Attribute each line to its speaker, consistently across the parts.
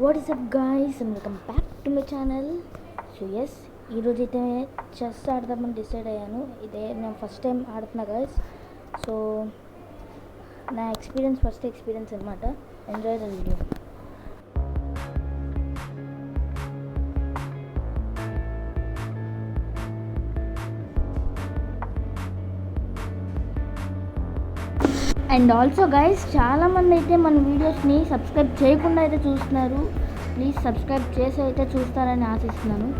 Speaker 1: What is up guys and welcome back to my channel. So yes, ఈరోజైతే chess ఆడదామని decide అయ్యాను. ఇదే నేను ఫస్ట్ టైం ఆడుతున్నా గాయస్. సో నా ఫస్ట్ ఎక్స్పీరియన్స్ అనమాట. Enjoy the video. And also guys, చాలామంది అయితే మన వీడియోస్ని సబ్స్క్రైబ్ చేయకుండా అయితే చూస్తున్నారు. ప్లీజ్ సబ్స్క్రైబ్ చేసి అయితే చూస్తారని ఆశిస్తున్నాను.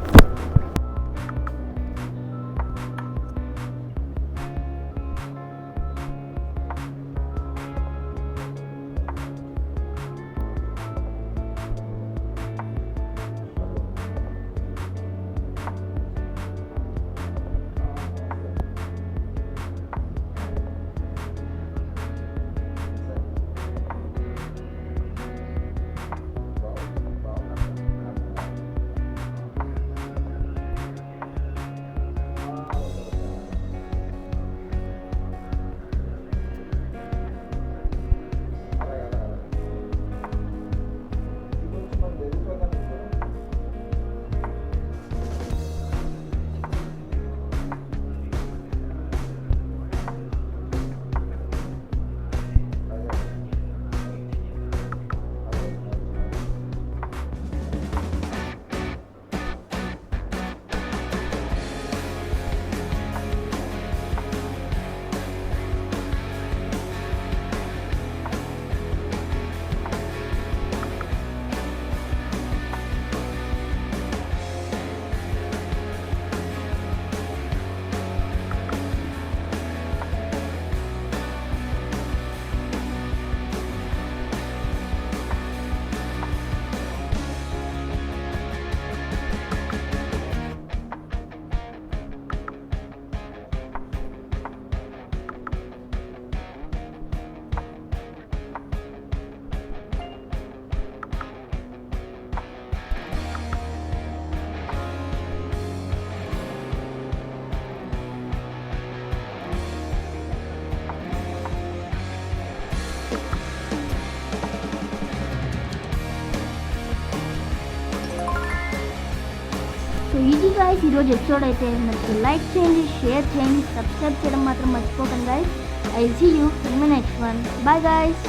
Speaker 1: సో ఇది గాయస్ ఈరోజు ఎపిసోడ్ అయితే నచ్చితే లైక్ చేయండి, షేర్ చేయండి, సబ్స్క్రైబ్ చేయడం మాత్రం మర్చిపోకండి guys. I see you in my next one. Bye guys.